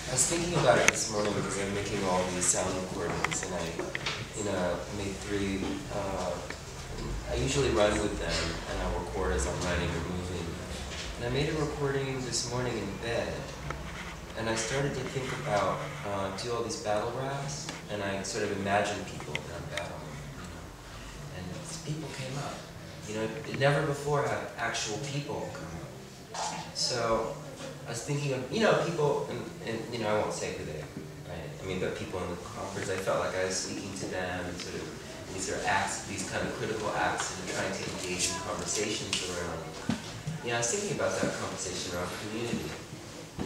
I was thinking about it this morning because I'm making all these sound recordings, and I, made 3. I usually run with them, and I'll record as I'm running or moving. And I made a recording this morning in bed, and I started to think about do all these battle raps, and I sort of imagined people around battle, and people came up. It never before had actual people come up. So I was thinking of, people, and I won't say who they are, right? I mean, but people in the conference, I felt like I was speaking to them, and sort of, these are acts, these kind of critical acts, and trying to engage in conversations around, I was thinking about that conversation around community.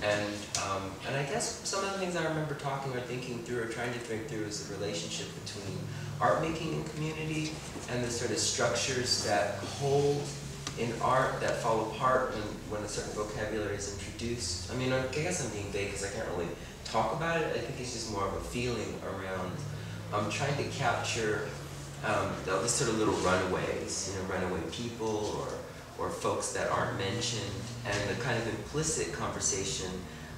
And I guess some of the things I remember talking or thinking through or trying to think through is the relationship between art making and community and the sort of structures that hold in art that fall apart when a certain vocabulary is introduced. I mean, I guess I'm being vague because I can't really talk about it. I think it's just more of a feeling around trying to capture all these sort of little runaways, runaway people or folks that aren't mentioned, and the kind of implicit conversation,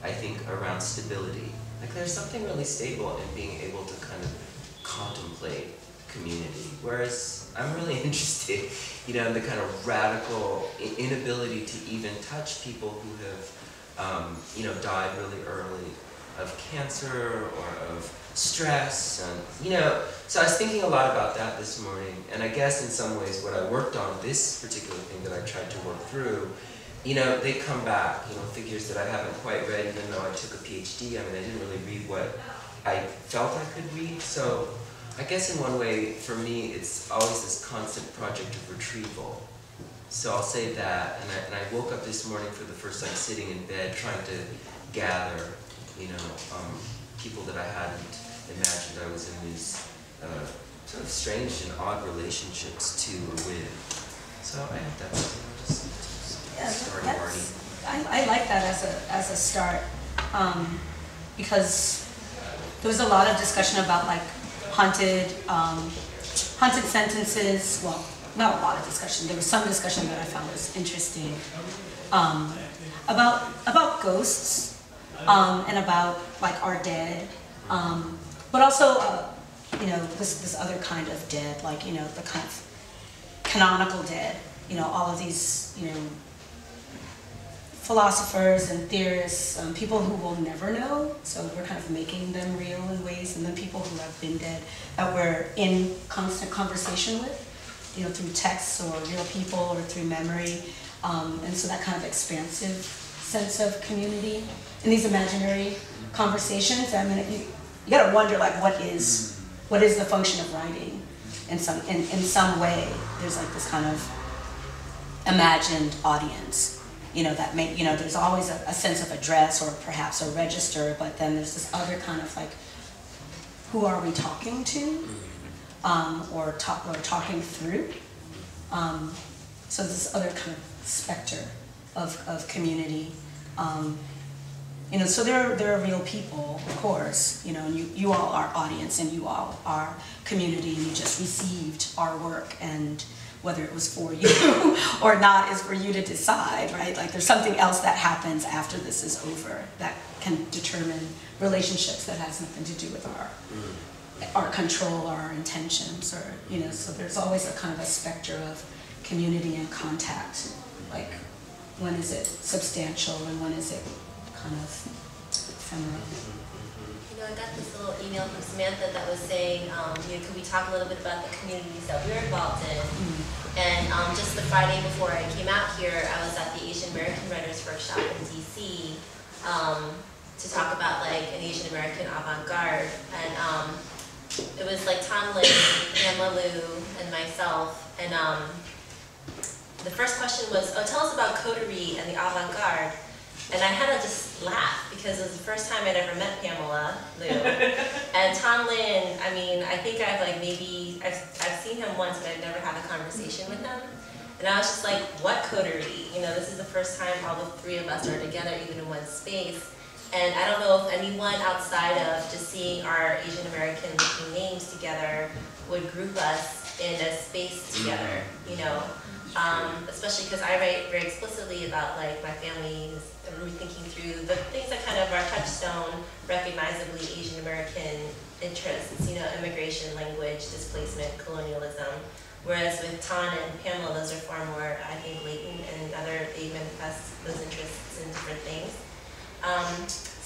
I think, around stability. Like there's something really stable in being able to kind of contemplate community, whereas I'm really interested, in the kind of radical inability to even touch people who have, died really early of cancer or of stress, and so I was thinking a lot about that this morning, and I guess in some ways what I worked on, this particular thing that I tried to work through, they come back, figures that I haven't quite read even though I took a PhD. I mean, I didn't really read what I felt I could read, so I guess in one way, for me, it's always this constant project of retrieval. So I'll say that, and I woke up this morning for the first time sitting in bed trying to gather, people that I hadn't imagined I was in these sort of strange and odd relationships to or with. So I hope that's just starting already. I like that as a start, because there was a lot of discussion about like haunted sentences. Well, not a lot of discussion. There was some discussion that I found was interesting about ghosts and about like our dead, but also this other kind of dead, like the kind of canonical dead. All of these philosophers and theorists, people who will never know, so we're kind of making them real in ways, and then people who have been dead that we're in constant conversation with, through texts or real people or through memory, and so that kind of expansive sense of community in these imaginary conversations. I mean, you gotta wonder, like, what is the function of writing? In some way, there's like this kind of imagined audience. That there's always a sense of address or perhaps a register, but then there's this other kind of like, who are we talking to, or talking through? So this other kind of specter of community. So there are real people, of course, and you all are audience and you all are community, and you just received our work, and whether it was for you or not is for you to decide, right? Like there's something else that happens after this is over that can determine relationships that has nothing to do with our control or our intentions, or, so there's always a kind of a specter of community and contact. Like, when is it substantial and when is it kind of ephemeral? I got this little email from Samantha that was saying, could we talk a little bit about the communities that we're involved in? And just the Friday before I came out here, I was at the Asian American Writers Workshop in DC to talk about like an Asian American avant-garde. And it was like Tom Lin, Pamela Liu, and myself. And the first question was, tell us about coterie and the avant-garde. And I had to just laugh because it was the first time I'd ever met Pamela Liu. And Tom Lin, I mean, I think I've seen him once, but I've never had a conversation with him. And I was just like, what coterie? This is the first time all the 3 of us are together, even in one space. And I don't know if anyone outside of just seeing our Asian American looking names together would group us in a space together, especially because I write very explicitly about like my family's and rethinking through the things that kind of are touchstone, recognizably Asian American interests, you know, immigration, language, displacement, colonialism. Whereas with Tan and Pamela, those are far more, I think, latent, and other, they manifest those interests in different things.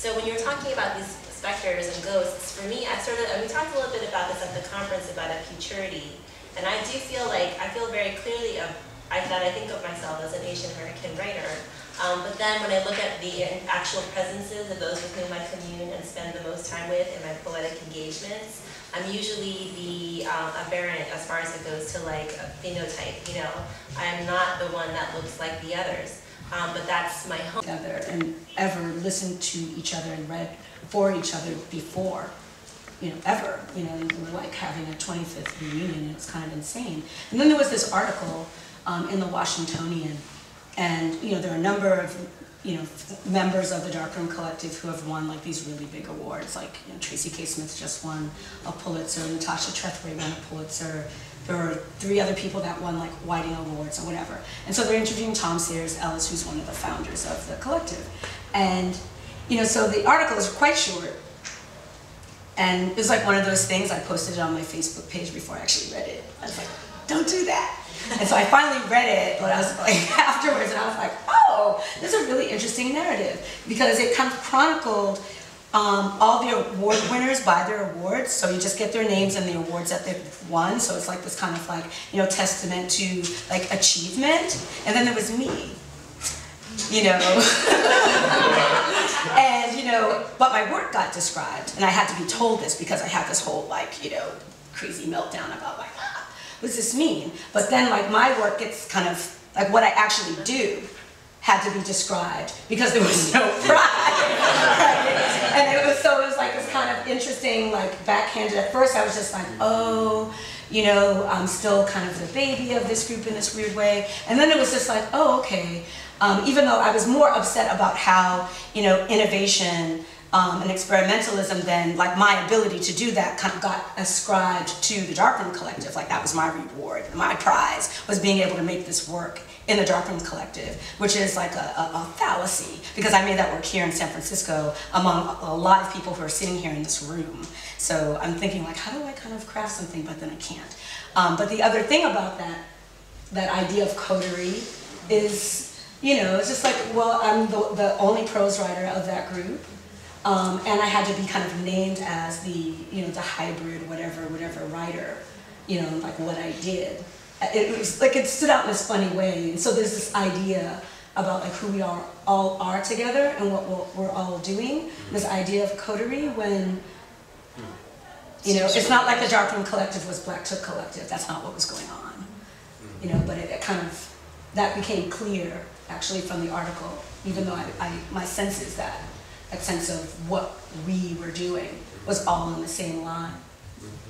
So when you're talking about these specters and ghosts, for me, and we talked a little bit about this at the conference about a futurity, and I do feel like, I feel very clearly that I think of myself as an Asian American writer, but then when I look at the actual presences of those with whom I commune and spend the most time with in my poetic engagements, I'm usually the aberrant as far as it goes to like a phenotype, you know. I'm not the one that looks like the others, but that's my home. Together and ever listened to each other and read for each other before, you know, ever. You know, we're like having a 25th reunion, and it's kind of insane. And then there was this article in the Washingtonian, and you know, there are a number of, you know, members of the Darkroom Collective who have won like these really big awards, like, you know, Tracy K. Smith just won a Pulitzer, Natasha Trethewey won a Pulitzer. There were 3 other people that won like Whiting Awards or whatever. And so they're interviewing Tom Sayers Ellis, who's one of the founders of the collective. And, you know, so the article is quite short. And it was like one of those things, I posted it on my Facebook page before I actually read it. I was like, don't do that. And so I finally read it, but I was like, afterwards, and I was like, oh, this is a really interesting narrative, because it kind of chronicled all the award winners by their awards. So you just get their names and the awards that they've won. So it's like this kind of like, you know, testament to like achievement. And then there was me, you know. And, you know, but my work got described, and I had to be told this because I had this whole like, you know, crazy meltdown about like, what does this mean? But then like my work gets kind of, like what I actually do had to be described because there was no prize. Right? And it was like this kind of interesting, like backhanded. At first I was just like, oh, you know, I'm still kind of the baby of this group in this weird way. And then it was just like, oh, okay. Even though I was more upset about how, you know, innovation and experimentalism, then like my ability to do that kind of got ascribed to the Darkroom Collective. Like that was my reward. My prize was being able to make this work in the Darkroom Collective, which is like a fallacy, because I made that work here in San Francisco among a lot of people who are sitting here in this room. So I'm thinking like, how do I kind of craft something, but then I can't. But the other thing about that idea of coterie is, you know, it's just like, well, I'm the only prose writer of that group. And I had to be kind of named as the, you know, the hybrid, whatever writer, you know, like what I did. It was like, it stood out in this funny way. And so there's this idea about like who we all are together and what we're all doing. This idea of coterie when, you know, it's not like the Darkroom Collective was Black Took Collective. That's not what was going on, you know, but it kind of, that became clear actually from the article, even though my sense is that a sense of what we were doing was all on the same line,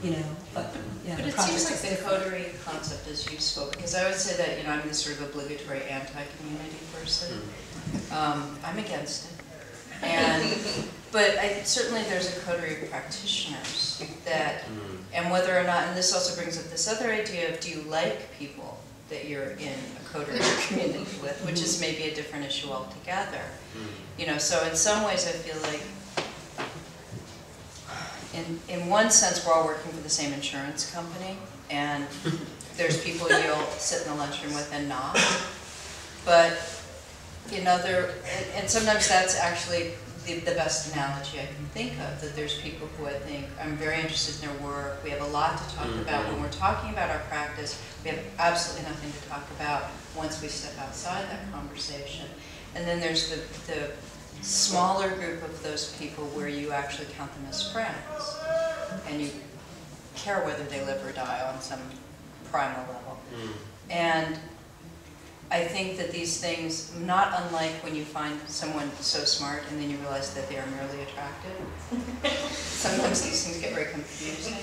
you know, but yeah. But it seems like the coterie concept as you spoke, because I would say that, you know, I'm this sort of obligatory anti-community person. I'm against it. But certainly there's a coterie of practitioners that, and whether or not, and this also brings up this other idea of, do you like people that you're in a coterie community with, which is maybe a different issue altogether. You know, so in some ways I feel like, in one sense, we're all working for the same insurance company, and there's people you'll sit in the lunchroom with and not. But in other, and sometimes that's actually the best analogy I can think of, that there's people who I think, I'm very interested in their work, we have a lot to talk about. When we're talking about our practice, we have absolutely nothing to talk about once we step outside that conversation. And then there's the smaller group of those people where you actually count them as friends, and you care whether they live or die on some primal level. And I think that these things, not unlike when you find someone so smart and then you realize that they are merely attractive, sometimes these things get very confusing.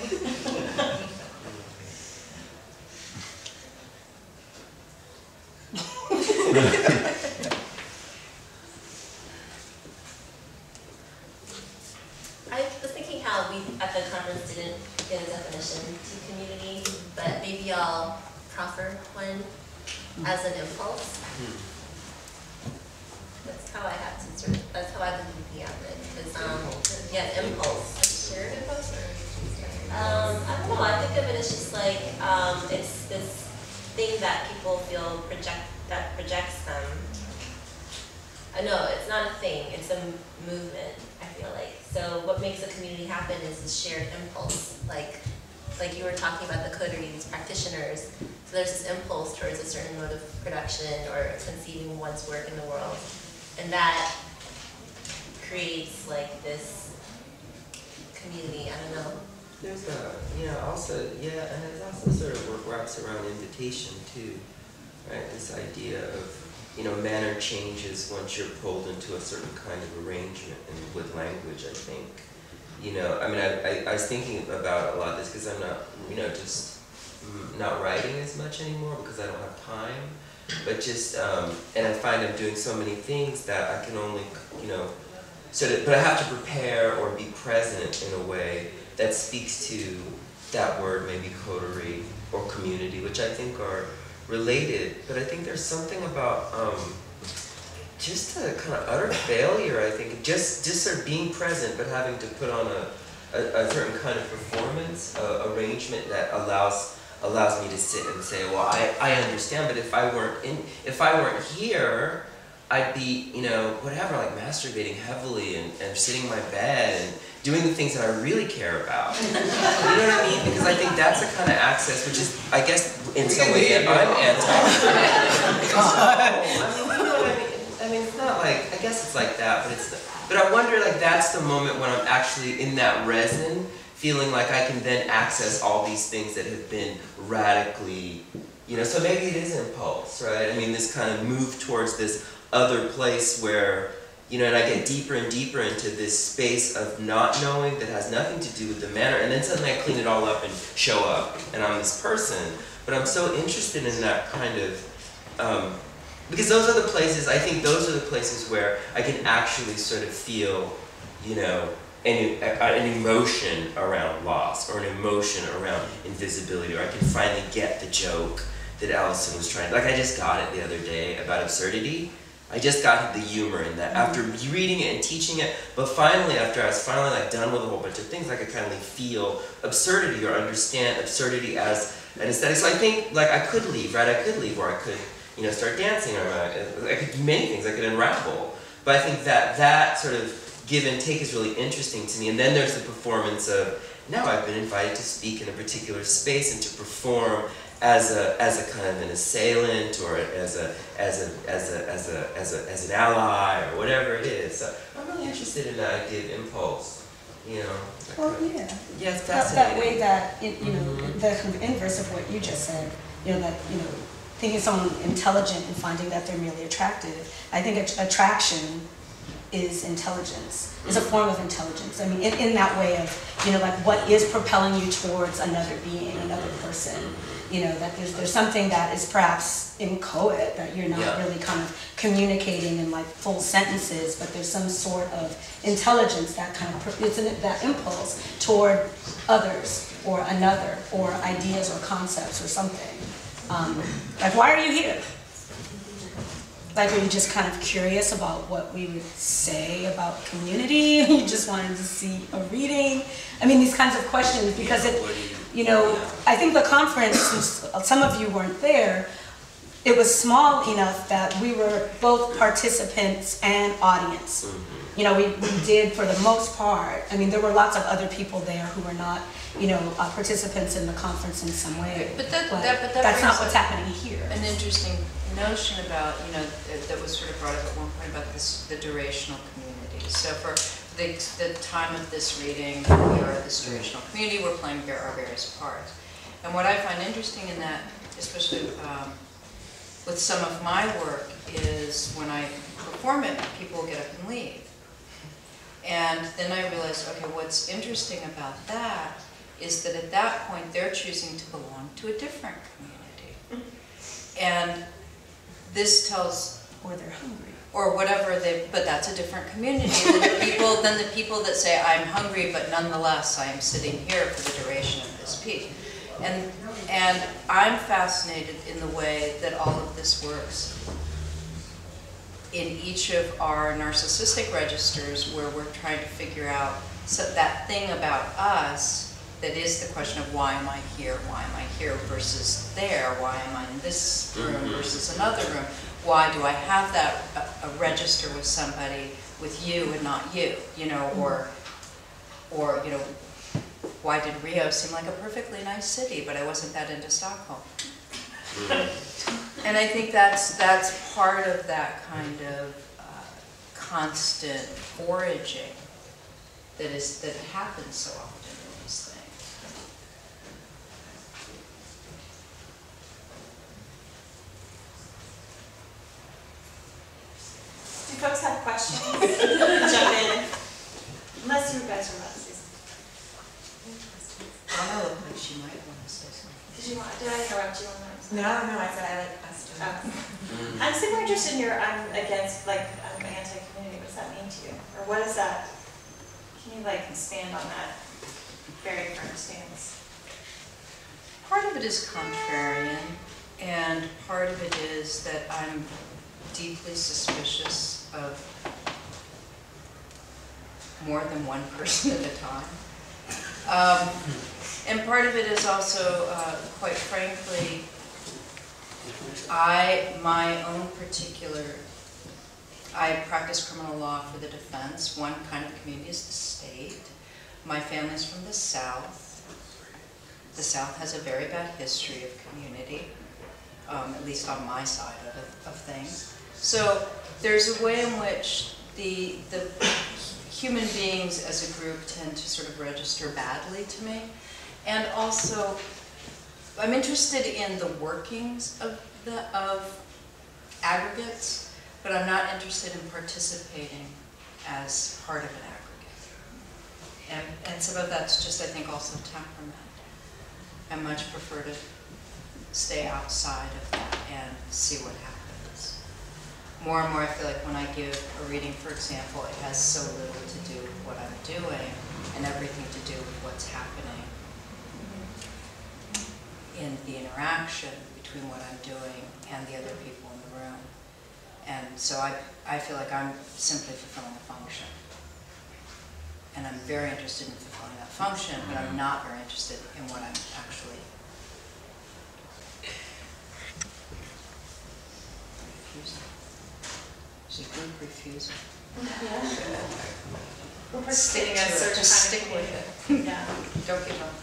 I was thinking how we at the conference didn't get a definition to community, but maybe I'll proffer one. as an impulse. That's how I have to sort of, that's how I've been looking at it. Is, yeah, impulse. Shared impulse or? I don't know, I think of it as just like, it's this thing that people feel that projects them. I know, it's not a thing, it's a movement, I feel like. So what makes a community happen is this shared impulse. Like you were talking about the coterie, these practitioners. So there's this impulse towards a certain mode of production or conceiving one's work in the world. And that creates like this community, I don't know. There's also, and there's also sort of wraps around invitation too, right? This idea of, manner changes once you're pulled into a certain kind of arrangement, and with language, I think. I was thinking about a lot of this because I'm not, just not writing as much anymore because I don't have time, but just, and I find I'm doing so many things that I can only, but I have to prepare or be present in a way that speaks to that word, maybe coterie or community, which I think are related. But I think there's something about just a kind of utter failure, I think, just sort of being present but having to put on a certain kind of performance arrangement that allows me to sit and say, well, I understand, but if I weren't here, I'd be, whatever, like masturbating heavily and sitting in my bed and doing the things that I really care about. You know what I mean? Because I think that's a kind of access, which is, I guess, in some ways that I'm anti. It's not like, I guess it's like that, but I wonder, like, that's the moment when I'm actually in that resin, feeling like I can then access all these things that have been radically, so maybe it is impulse, right? This kind of move towards this other place where, and I get deeper and deeper into this space of not knowing that has nothing to do with the manner, and then suddenly I clean it all up and show up, and I'm this person. But I'm so interested in that kind of, because those are the places, I think those are the places where I can actually sort of feel, an emotion around loss, or an emotion around invisibility, or I can finally get the joke that Allison was trying, like I just got it the other day about absurdity. I just got the humor in that after reading it and teaching it, but finally, after I was finally like done with a whole bunch of things, I could kind of feel absurdity or understand absurdity as an aesthetic. So I think like I could leave, right? I could leave, or I could, start dancing, or I could do many things. I could unravel. But I think that sort of give and take is really interesting to me. And then there's the performance of, now I've been invited to speak in a particular space and to perform as a kind of an assailant, or as an ally, or whatever it is. So I'm really interested in that idea of impulse. Well, yeah. Yeah, it's That fascinating. way that the kind of inverse of what you just said. Thinking someone intelligent and finding that they're merely attractive. I think attraction is intelligence, is a form of intelligence. In that way of, like what is propelling you towards another being, another person. That there's something that is perhaps inchoate, that you're not really kind of communicating in like full sentences, but there's some sort of intelligence that kind of, that impulse toward others, or another, or ideas, or concepts, or something. Like, why are you here? Like, were you just kind of curious about what we would say about community? You just wanted to see a reading? These kinds of questions, because I think the conference, some of you weren't there, it was small enough that we were both participants and audience. We did, for the most part, there were lots of other people there who were not, participants in the conference in some way. But that's not what's happening here. An interesting notion about, that was sort of brought up at one point about the durational community. So for the time of this reading, we are this durational community, we're playing our various parts. And what I find interesting in that, especially with some of my work, is when I perform it, people will get up and leave. And then I realized, okay, what's interesting about that is that at that point they're choosing to belong to a different community. And this tells, Or they're hungry. or whatever but that's a different community than the people that say, I'm hungry, but nonetheless I am sitting here for the duration of this piece. And I'm fascinated in the way that all of this works in each of our narcissistic registers, where we're trying to figure out that thing about us that is the question of why am I here versus there, why am I in this room versus another room, why do I have that a register with somebody with you and not you, you know, or you know, why did Rio seem like a perfectly nice city, but I wasn't that into Stockholm? And I think that's part of that kind of constant foraging that happens so often in these things. Do folks have questions? Jump in. Unless you guys are about to say something. Anna looked like she might want to say something. Did I interrupt you on that? No, I said I like questions. I'm super interested in your I'm against, like, I'm anti-community. What does that mean to you? Or what is that? Can you, like, expand on that very firm stance? Part of it is contrarian, and part of it is that I'm deeply suspicious of more than one person at a time. And part of it is also, quite frankly, I practice criminal law for the defense. One kind of community is the state. My family's from the South. The South has a very bad history of community, at least on my side of things. So there's a way in which the human beings as a group tend to sort of register badly to me. And also, I'm interested in the workings of aggregates, but I'm not interested in participating as part of an aggregate. And some of that's just, I think, also temperament. I much prefer to stay outside of that and see what happens. More and more, I feel like when I give a reading, for example, it has so little to do with what I'm doing and everything to do with what's happening in the interaction between what I'm doing and the other people in the room. And so I feel like I'm simply fulfilling a function. And I'm very interested in fulfilling that function, but I'm not very interested in what I'm actually refusing. There's a group refusing. Yeah. We're Stick to it, just stick with it. Yeah. Don't give up.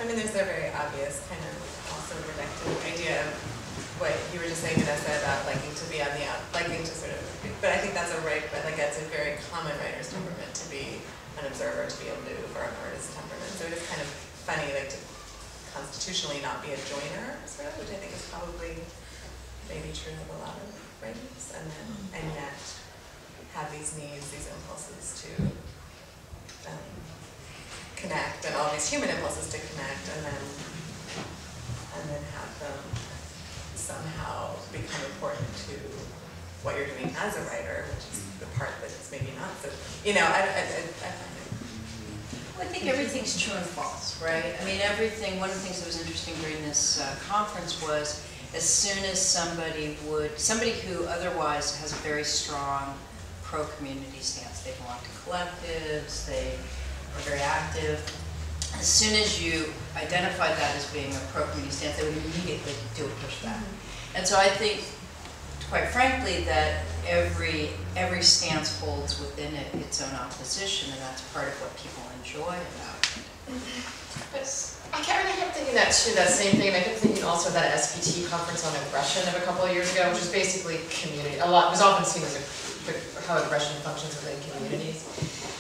I mean, there's a very obvious kind of also reductive idea of what you were just saying, Vanessa, about liking to be on the out, liking to sort of, but I think that's a very common writer's temperament to be an observer, to be able to, or an artist's temperament. So it is kind of funny, like, to constitutionally not be a joiner, sort of, which I think is probably maybe true of a lot of writers, and yet have these needs, these impulses to connect, and all these human impulses to connect, and then have them somehow become important to what you're doing as a writer, which is the part that's maybe not so, you know, I find it. Well, I think everything's true and false, right? I mean, everything, one of the things that was interesting during this conference was, as soon as somebody who otherwise has a very strong pro-community stance, they belong to collectives, they are very active. As soon as you identified that as being a pro-community stance, they would immediately do a pushback. And so I think, quite frankly, that every stance holds within it its own opposition, and that's part of what people enjoy about it. I kept thinking that too, that same thing, and I kept thinking also of that SPT conference on aggression of a couple of years ago, which is basically community. It was often seen as how aggression functions within communities.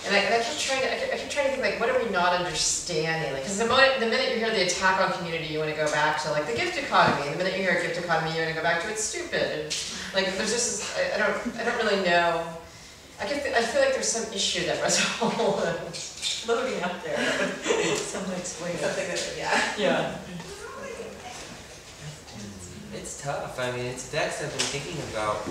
And I kept trying to think, like, what are we not understanding? Like, because the minute you hear the attack on community, you want to go back to, like, the gift economy. And the minute you hear gift economy, you want to go back to it's stupid. And, like, there's just this, I don't really know. I feel like there's some issue that was loading up there. Something explain something that, yeah. It's tough. I mean, it's vexed. I've been thinking about,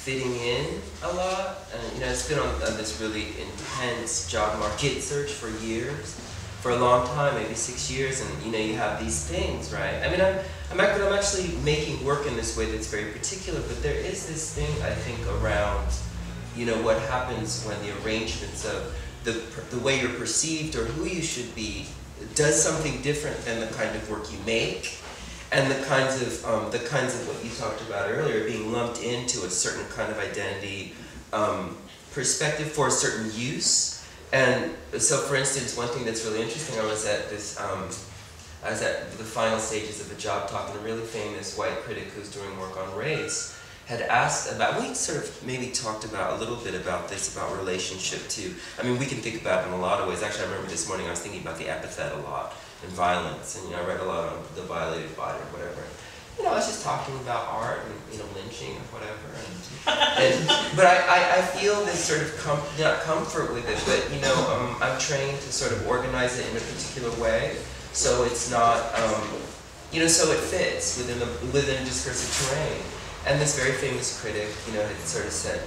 fitting in a lot. And it's been on this really intense job market search for years, for a long time, maybe 6 years, and you have these things, right? I mean, I'm actually making work in this way that's very particular, but there is this thing, I think, around, what happens when the arrangements of the way you're perceived or who you should be does something different than the kind of work you make, and the kinds of what you talked about earlier, being lumped into a certain kind of identity perspective for a certain use. And so, for instance, one thing that's really interesting, I was at the final stages of a job talk, and a really famous white critic who's doing work on race had asked about, we sort of maybe talked about a little bit about this, about relationship to, I mean, we can think about it in a lot of ways. Actually, I remember this morning I was thinking about the epithet a lot, and violence, and I read a lot on the violated body or whatever. I was just talking about art and lynching or whatever, but I feel this sort of not comfort with it, but I'm trained to sort of organize it in a particular way, so it's not so it fits within discursive terrain. And this very famous critic, had sort of said,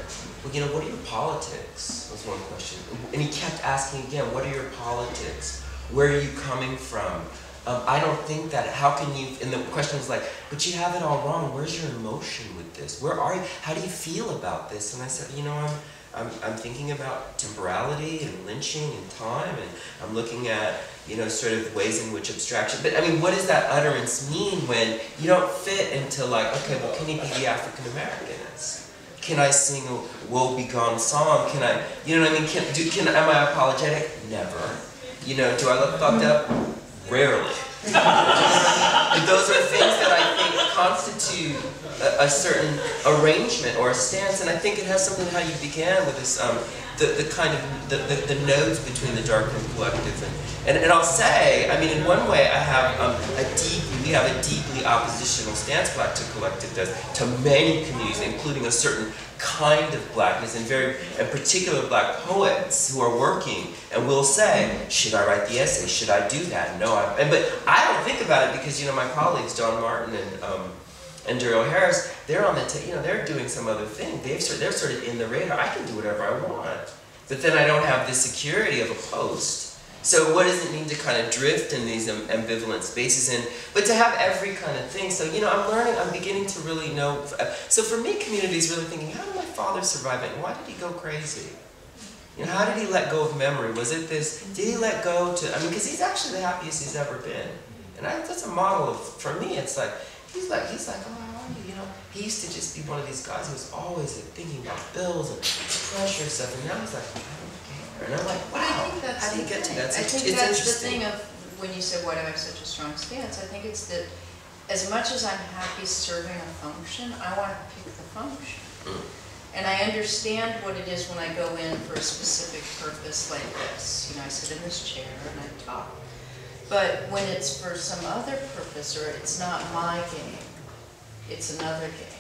well, what are your politics? Was one question, and he kept asking again, what are your politics? Where are you coming from? I don't think that, how can you, and the question was like, but you have it all wrong, where's your emotion with this? Where are you, how do you feel about this? And I said, I'm thinking about temporality and lynching and time, and I'm looking at, sort of ways in which abstraction, but I mean, what does that utterance mean when you don't fit into like, okay, well, can he be the African-Americanist? Can I sing a Woe Begone song? Can I, what I mean, am I apologetic? Never. Do I look fucked up? Rarely. And those are things that I think constitute a certain arrangement or a stance, and I think it has something how you began with this, the kind of the nodes between the Darkroom Collective and I'll say, I mean, in one way, I have we have a deeply oppositional stance Black to Collective does to many communities, including a certain kind of blackness and particular Black poets who are working and will say, should I write the essay? Should I do that? No, but I don't think about it because my colleagues Don Martin and Daryl Harris, they're on they're doing some other thing. They're sort of in the radar. I can do whatever I want, but then I don't have the security of a post. So what does it mean to kind of drift in these ambivalent spaces, but to have every kind of thing? So I'm beginning to really know. So for me, community is really thinking, how did my father survive it? And why did he go crazy? How did he let go of memory? Was it this? Did he let go to? I mean, because he's actually the happiest he's ever been, and that's a model of. For me, it's like he's like, oh, how are you? He used to just be one of these guys who was always thinking about bills and pressure and stuff, and now he's like, I don't care. And I'm like, wow, how do you get to that? I think that's the thing of when you say, why do I have such a strong stance? I think it's that as much as I'm happy serving a function, I want to pick the function. And I understand what it is when I go in for a specific purpose like this. I sit in this chair and I talk. But when it's for some other purpose, or it's not my game, it's another game.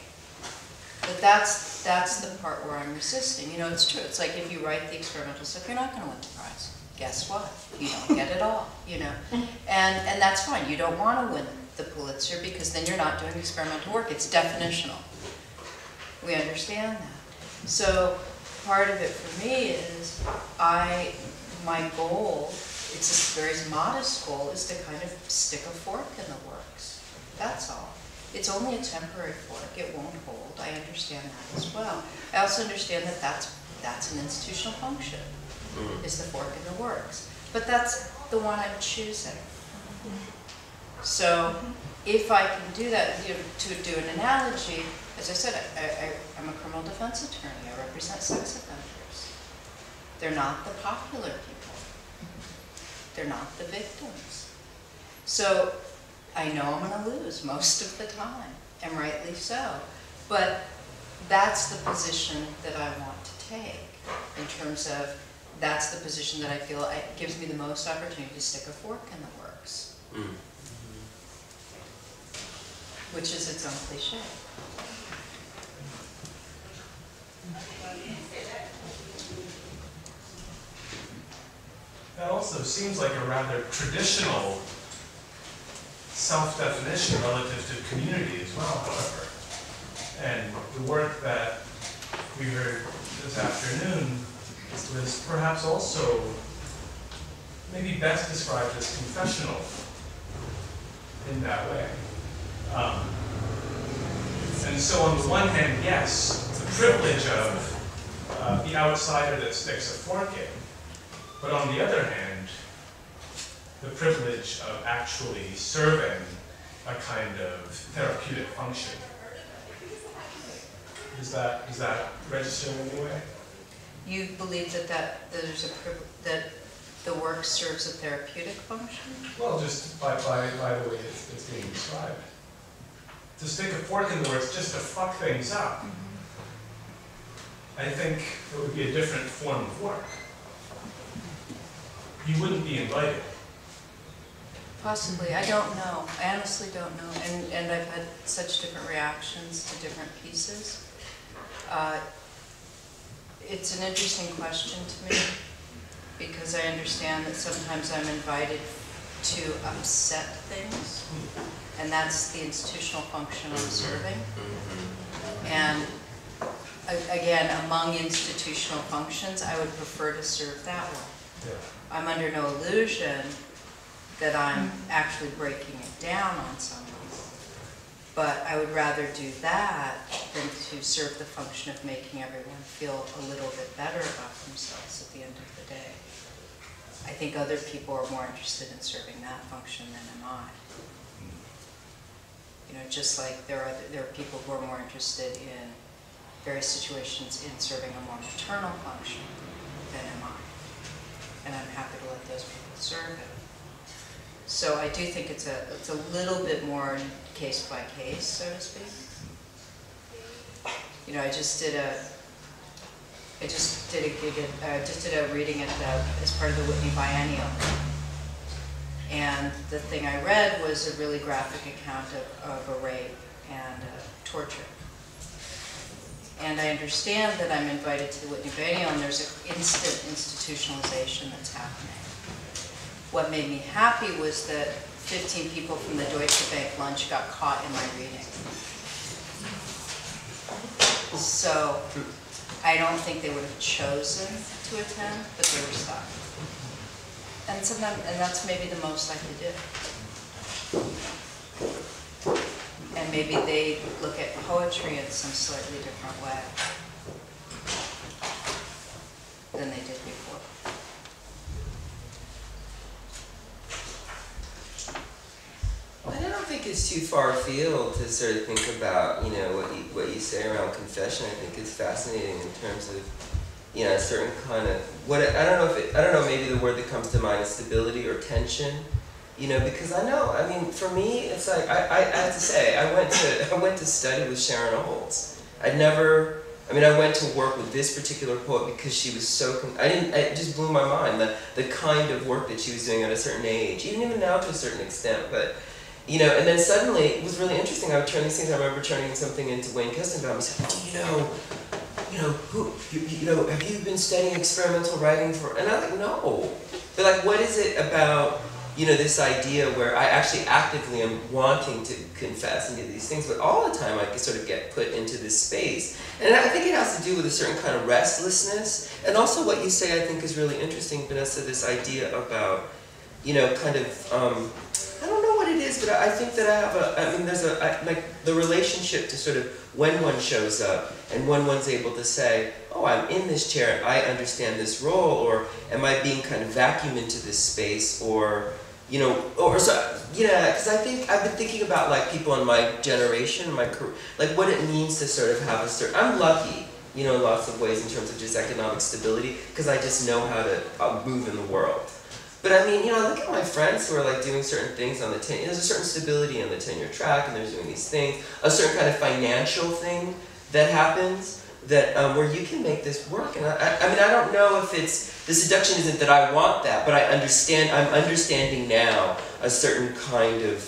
But that's the part where I'm resisting. It's true. It's like if you write the experimental stuff, you're not going to win the prize. Guess what? You don't get it all, And that's fine. You don't want to win the Pulitzer because then you're not doing experimental work. It's definitional. We understand that. So part of it for me is my goal, it's a very modest goal, is to kind of stick a fork in the works. That's all. It's only a temporary fork. It won't hold. I understand that as well. I also understand that that's an institutional function, is the fork in the works. But that's the one I'm choosing. So if I can do that, to do an analogy, as I said, I'm a criminal defense attorney. I represent sex offenders. They're not the popular people. They're not the victims. So I know I'm going to lose most of the time, and rightly so. But that's the position that I want to take in terms of that's the position that I feel gives me the most opportunity to stick a fork in the works. Which is its own cliche. That also seems like a rather traditional self-definition relative to community as well, however. And the work that we heard this afternoon was perhaps also maybe best described as confessional in that way. And so on the one hand, yes, the privilege of the outsider that sticks a fork in, but on the other hand, the privilege of actually serving a kind of therapeutic function. Is that registering in any way? You believe that that the work serves a therapeutic function? Well, just by the way it's being described. To stick a fork in the works just to fuck things up, I think it would be a different form of work. You wouldn't be invited. Possibly, I don't know. I honestly don't know. And I've had such different reactions to different pieces. It's an interesting question to me because I understand that sometimes I'm invited to upset things, and that's the institutional function I'm serving. And again, among institutional functions, I would prefer to serve that one. Yeah. I'm under no illusion that I'm actually breaking it down on someone. But I would rather do that than to serve the function of making everyone feel a little bit better about themselves at the end of the day. I think other people are more interested in serving that function than am I. You know, just like there are people who are more interested in various situations in serving a more maternal function than am I. And I'm happy to let those people serve it. So I do think it's a little bit more case by case, so to speak. You know, I just did a reading as part of the Whitney Biennial, and the thing I read was a really graphic account of a rape and torture. And I understand that I'm invited to the Whitney Biennial, and there's an instant institutionalization that's happening. What made me happy was that 15 people from the Deutsche Bank lunch got caught in my reading. So I don't think they would have chosen to attend, but they were stuck. And sometimes, and that's maybe the most I could do. And maybe they look at poetry in some slightly different way than they did before. I don't think it's too far afield to sort of think about, you know, what you say around confession. I think it's fascinating in terms of, you know, a certain kind of I don't know, maybe the word that comes to mind is stability or tension, you know, because I mean, for me, it's like I have to say, I went to study with Sharon Olds. I went to work with this particular poet because she was so, it just blew my mind, the kind of work that she was doing at a certain age, even now to a certain extent, but, you know, and then suddenly, it was really interesting, I would turn these things, I remember turning something into Wayne Kestenbaum, he said, oh, have you been studying experimental writing for, and I'm like, no, but like, what is it about, you know, this idea where I actually actively am wanting to confess and do these things, but all the time I sort of get put into this space. And I think it has to do with a certain kind of restlessness. And also what you say I think is really interesting, Vanessa, this idea about, you know, kind of, I don't know what it is, but I think that I have there's like the relationship to sort of when one shows up and when one's able to say, oh, I'm in this chair and I understand this role, or am I being kind of vacuumed into this space, or, you know, or so, yeah, because I think I've been thinking about like people in my generation, my career, like what it means to sort of have a certain, I'm lucky, you know, in lots of ways in terms of just economic stability, because I just know how to move in the world. But I mean, you know, I look at my friends who are like doing certain things on the tenure, there's a certain stability on the tenure track, and they're doing these things, a certain kind of financial thing that happens, that where you can make this work. And I mean, I don't know if it's, the seduction isn't that I want that, but I'm understanding now a certain kind of,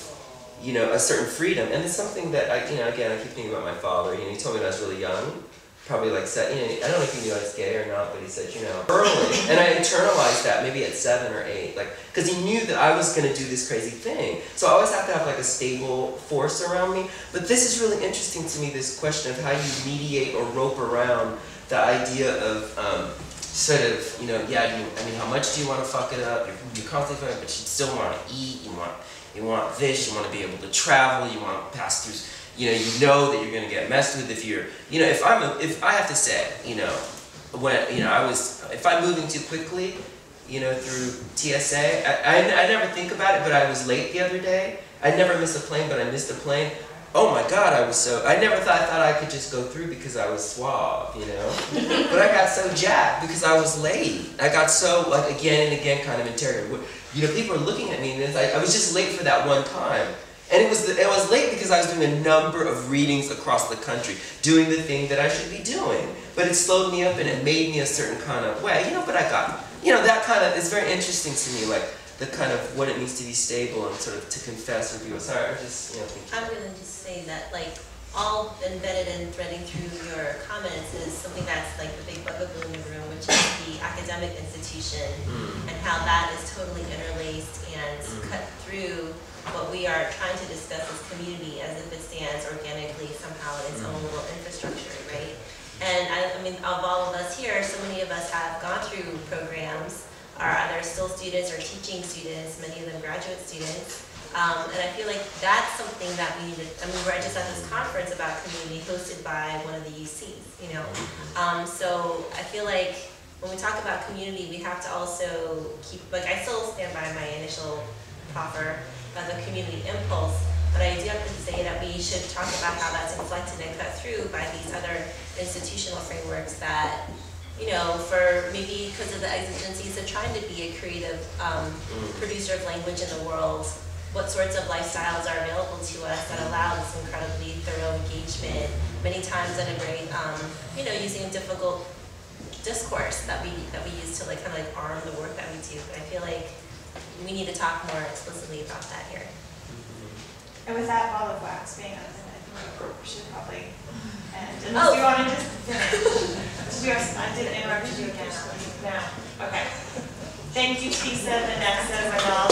you know, a certain freedom. And it's something that I, you know, again, I keep thinking about my father. You know, he told me when I was really young, probably like, you know, I don't know if he knew I was gay or not, but he said, you know, early. And I internalized that maybe at 7 or 8, like, because he knew that I was going to do this crazy thing. So I always have to have like a stable force around me. But this is really interesting to me, this question of how you mediate or rope around the idea of sort of, you know, yeah, I mean, how much do you want to fuck it up? You're constantly fucking, but you still want to eat. You want this. You want to be able to travel. You want to pass through. You know that you're going to get messed with if you're. You know, if I have to say, you know, when if I'm moving too quickly, you know, through TSA, I never think about it, but I was late the other day. I never missed a plane, but I missed a plane. Oh my God, I never thought I could just go through because I was suave, you know? But I got so jacked because I was late. I got so, like, again and again kind of interrogated. You know, people are looking at me and it's like, I was just late for that one time. And it was late because I was doing a number of readings across the country, doing the thing that I should be doing. But it slowed me up and it made me a certain kind of way, you know, but I got, you know, that kind of, it's very interesting to me, like, the kind of what it means to be stable and sort of to confess or be, sorry, I'm just, you know, thinking. I'm gonna just say that, like, all embedded and threading through your comments is something that's like the big bugaboo in the room, which is the academic institution and how that is totally interlaced and cut through what we are trying to discuss as community as if it stands organically somehow in its own little infrastructure, right? And I mean, of all of us here, so many of us have gone through programs, are either still students or teaching students, many of them graduate students. And I feel like that's something that we need to, I mean, we're just at this conference about community hosted by one of the UCs, you know. So I feel like when we talk about community, we have to also keep, like, I still stand by my initial proffer of the community impulse, but I do have to say that we should talk about how that's inflected and cut through by these other institutional frameworks that, you know, for maybe because of the exigencies of trying to be a creative producer of language in the world, what sorts of lifestyles are available to us that allow this incredibly thorough engagement, many times at a very, you know, using difficult discourse that we use to like kind of like arm the work that we do. But I feel like we need to talk more explicitly about that here. And with that ball of wax being open, I think we should probably end. Unless you want to just finish. I didn't interrupt you again. No. Okay. Thank you, Tisa, Vanessa, Renal.